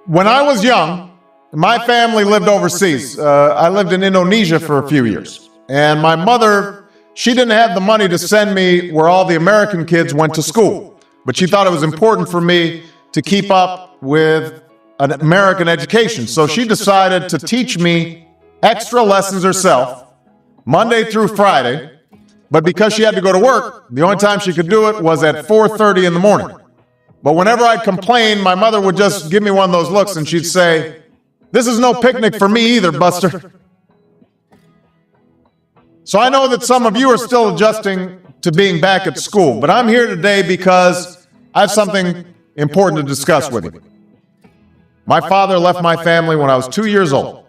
When I was young, my family lived overseas. I lived in Indonesia for a few years. And my mother, she didn't have the money to send me where all the American kids went to school. But she thought it was important for me to keep up with an American education. So she decided to teach me extra lessons herself, Monday through Friday. But because she had to go to work, the only time she could do it was at 4:30 in the morning. But whenever I'd complain, my mother would just give me one of those looks and she'd say, "This is no picnic for me either, Buster." So I know that some of you are still adjusting to being back at school, but I'm here today because I have something important to discuss with you. My father left my family when I was 2 years old,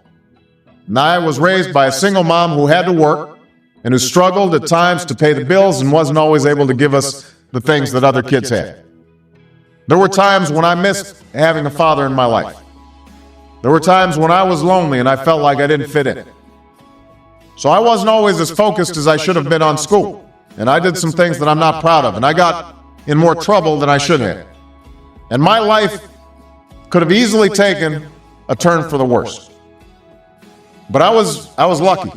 and I was raised by a single mom who had to work and who struggled at times to pay the bills and wasn't always able to give us the things that other kids had. There were times when I missed having a father in my life. There were times when I was lonely and I felt like I didn't fit in. So I wasn't always as focused as I should have been on school, and I did some things that I'm not proud of, and I got in more trouble than I should have. And my life could have easily taken a turn for the worse. But I was lucky.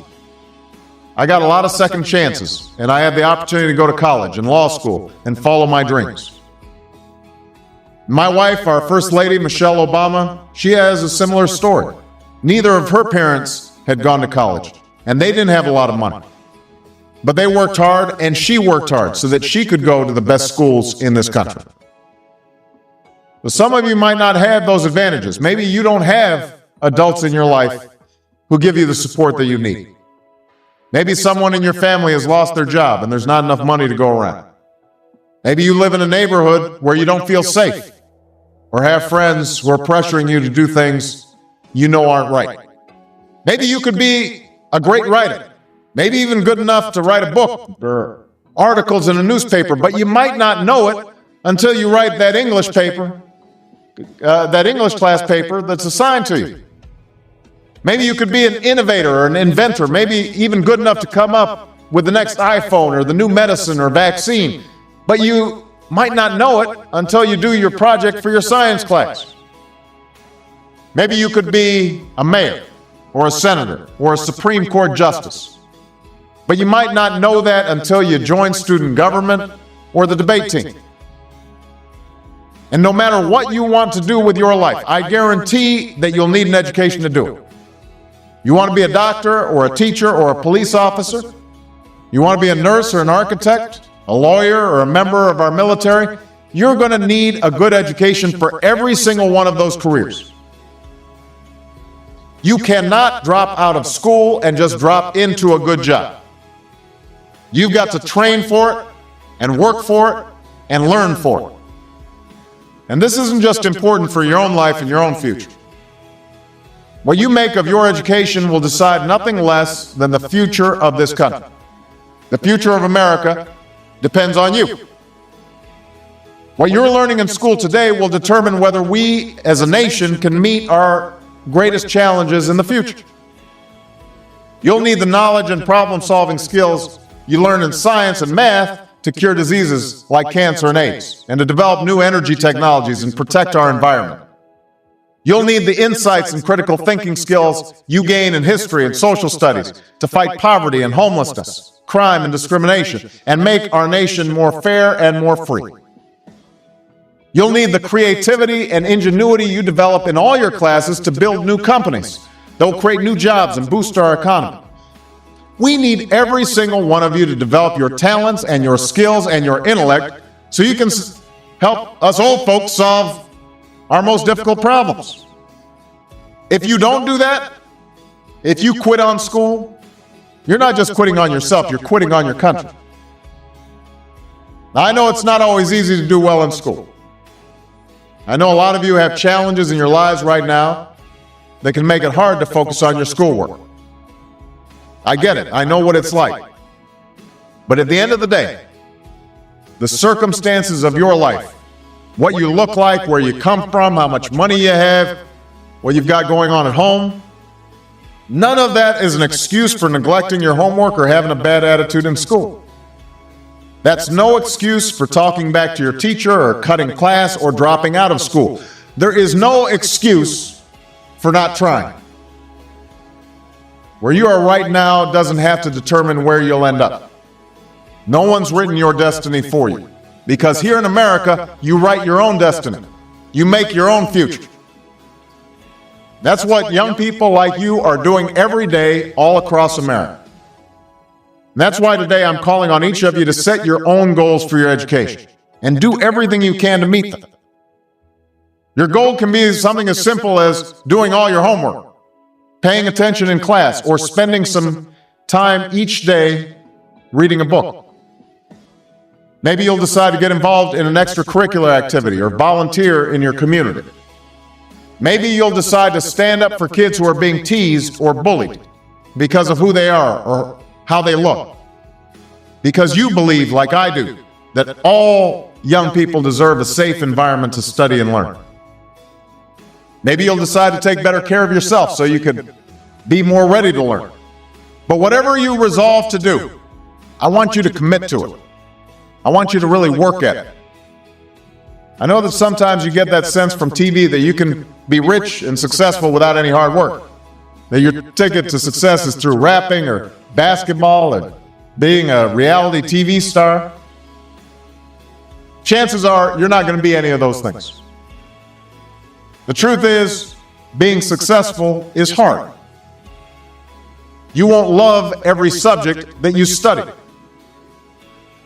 I got a lot of second chances, and I had the opportunity to go to college and law school and follow my dreams. My wife, our First Lady, Michelle Obama, she has a similar story. Neither of her parents had gone to college, and they didn't have a lot of money. But they worked hard, and she worked hard so that she could go to the best schools in this country. But some of you might not have those advantages. Maybe you don't have adults in your life who give you the support that you need. Maybe someone in your family has lost their job, and there's not enough money to go around. Maybe you live in a neighborhood where you don't feel safe, or have friends who are pressuring you to do things you know aren't right. Maybe you could be a great writer, maybe even good enough to write a book or articles in a newspaper, but you might not know it until you write that English class paper that's assigned to you. Maybe you could be an innovator or an inventor, maybe even good enough to come up with the next iPhone or the new medicine or vaccine, but you might not know it until you do your project for your science class. Maybe you could be a mayor or a senator or a Supreme Court justice, but you might not know that until you join student government or the debate team. And no matter what you want to do with your life, I guarantee that you'll need an education to do it. You want to be a doctor or a teacher or a police officer? You want to be a nurse or an architect, a lawyer or a member of our military? You're going to need a good education for every single one of those careers. You cannot drop out of school and just drop into a good job. You've got to train for it and work for it and learn for it. And this isn't just important for your own life and your own future. What you make of your education will decide nothing less than the future of this country. The future of America depends on you. What you're learning in school today will determine whether we as a nation can meet our greatest challenges in the future. You'll need the knowledge and problem-solving skills you learn in science and math to cure diseases like cancer and AIDS, and to develop new energy technologies and protect our environment. You'll need the insights and critical thinking skills you gain in history and social studies to fight poverty and homelessness, crime and discrimination, and make our nation more fair and more free. You'll need the creativity and ingenuity you develop in all your classes to build new companies that will create new jobs and boost our economy. We need every single one of you to develop your talents and your skills and your intellect so you can help us old folks solve our most difficult problems. If you don't do that, if you quit on school, you're not just quitting on yourself, you're quitting on your country. Now, I know it's not always easy to do well in school. I know a lot of you have challenges in your lives right now that can make it hard to focus on your schoolwork. I get it. I know what it's like. But at the end of the day, the circumstances of your life, what you look like, where you come from, how much money you have, what you've got going on at home, none of that is an excuse for neglecting your homework or having a bad attitude in school. That's no excuse for talking back to your teacher or cutting class or dropping out of school. There is no excuse for not trying. Where you are right now doesn't have to determine where you'll end up. No one's written your destiny for you. Because here in America, you write your own destiny. You make your own future. That's what young people like you are doing every day all across America. And that's why today I'm calling on each of you to set your own goals for your education and do everything you can to meet them. Your goal can be something as simple as doing all your homework, paying attention in class, or spending some time each day reading a book. Maybe you'll decide to get involved in an extracurricular activity or volunteer in your community. Maybe you'll decide to stand up for kids who are being teased or bullied because of who they are or how they look. Because you believe, like I do, that all young people deserve a safe environment to study and learn. Maybe you'll decide to take better care of yourself so you could be more ready to learn. But whatever you resolve to do, I want you to commit to it. I want you to really work at it. I know that sometimes you get that sense from TV that you can be rich and successful without any hard work. That your ticket to success is through rapping or basketball or being a reality TV star. Chances are you're not going to be any of those things. The truth is, being successful is hard. You won't love every subject that you study.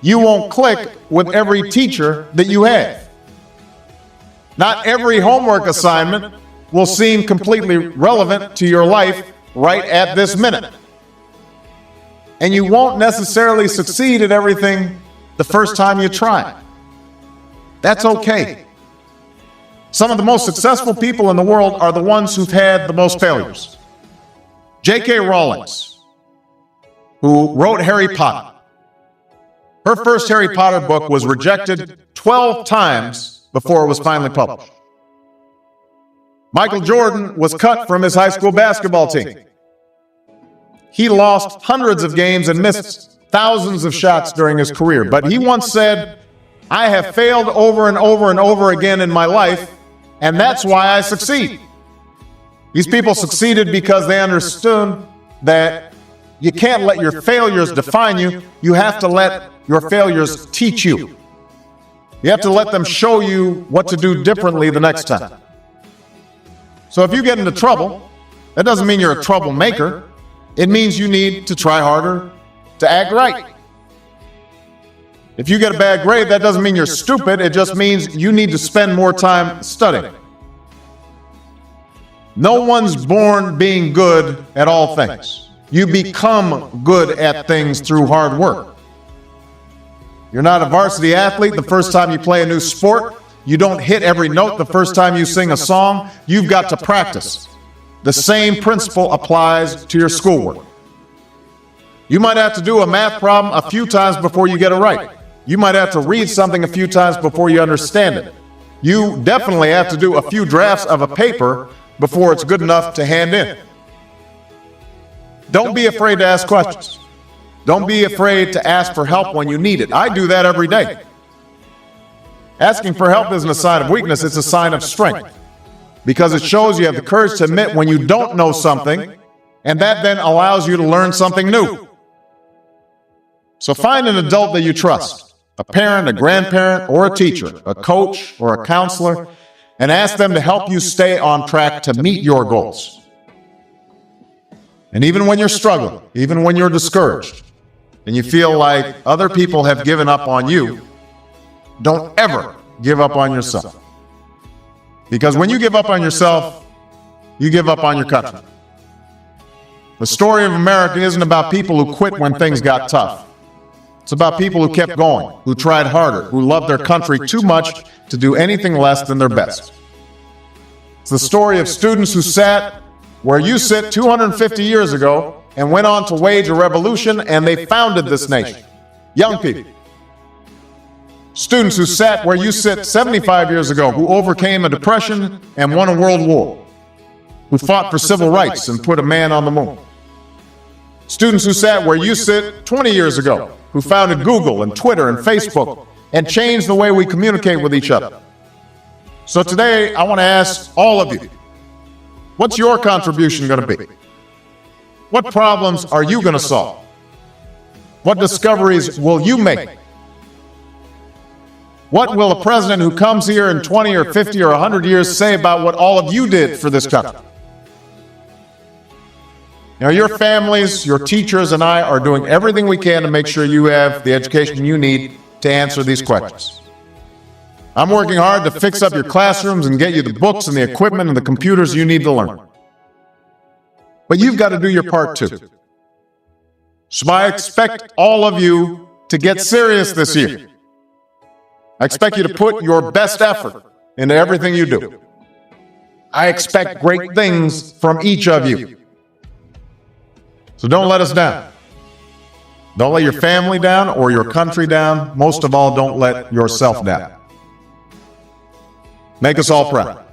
You won't click with every teacher that you have. Not every homework assignment will seem completely relevant to your life right at this minute. And you won't necessarily succeed at everything the first time you try. That's okay. Some of the most successful people in the world are the ones who've had the most failures. J.K. Rowling, who wrote Harry Potter. Her first Harry Potter book was rejected 12 times before it was finally published. Michael Jordan was cut from his high school basketball team. He lost hundreds of games and missed thousands of shots during his career. But he once said, "I have failed over and over and over again in my life, and that's why I succeed." These people succeeded because they understood that you can't let your failures define you. You have to let your failures teach you. You have to let them show you what to do differently the next time. So if you get into trouble, that doesn't mean you're a troublemaker. It means you need to try harder to act right. If you get a bad grade, that doesn't mean you're stupid. It just means you need to spend more time studying. No one's born being good at all things. You become good at things through hard work. You're not a varsity athlete the first time you play a new sport. You don't hit every note the first time you sing a song. You've got to practice. The same principle applies to your schoolwork. You might have to do a math problem a few times before you get it right. You might have to read something a few times before you understand it. You definitely have to do a few drafts of a paper before it's good enough to hand in. Don't be afraid to ask questions. Don't be afraid to ask for help when you need it. I do that every day. Asking for help isn't a sign of weakness, it's a sign of strength. Because it shows you have the courage to admit when you don't know something, and that then allows you to learn something new. So find an adult that you trust, a parent, a grandparent, or a teacher, a coach, or a counselor, and ask them to help you stay on track to meet your goals. And even when you're struggling, even when you're discouraged, and you feel like other people have given up on you, don't ever give up on yourself. Because when you give up on yourself, you give up on your country. The story of America isn't about people who quit when things got tough. It's about people who kept going, who tried harder, who loved their country too much to do anything less than their best. It's the story of students who sat where you sit 250 years ago and went on to wage a revolution, and they founded this nation. Young people. Students who sat where you sit 75 years ago, who overcame a depression and won a world war, who fought for civil rights and put a man on the moon. Students who sat where you sit 20 years ago, who founded Google and Twitter and Facebook and changed the way we communicate with each other. So today, I want to ask all of you, what's your contribution going to be? What problems are you going to solve? What discoveries will you make? What will a president who comes here in 20 or 50 or 100 years say about what all of you did for this country? Now, your families, your teachers, and I are doing everything we can to make sure you have the education you need to answer these questions. I'm working hard to fix up your classrooms and get you the books and the equipment and the computers you need to learn. But you've got to do your part too. So I expect all of you to get serious this year. I expect you to put your best effort into everything you do. I expect great things from each of you. So don't let us down. Don't let your family down or your country down. Most of all, don't let yourself down. Make us all proud.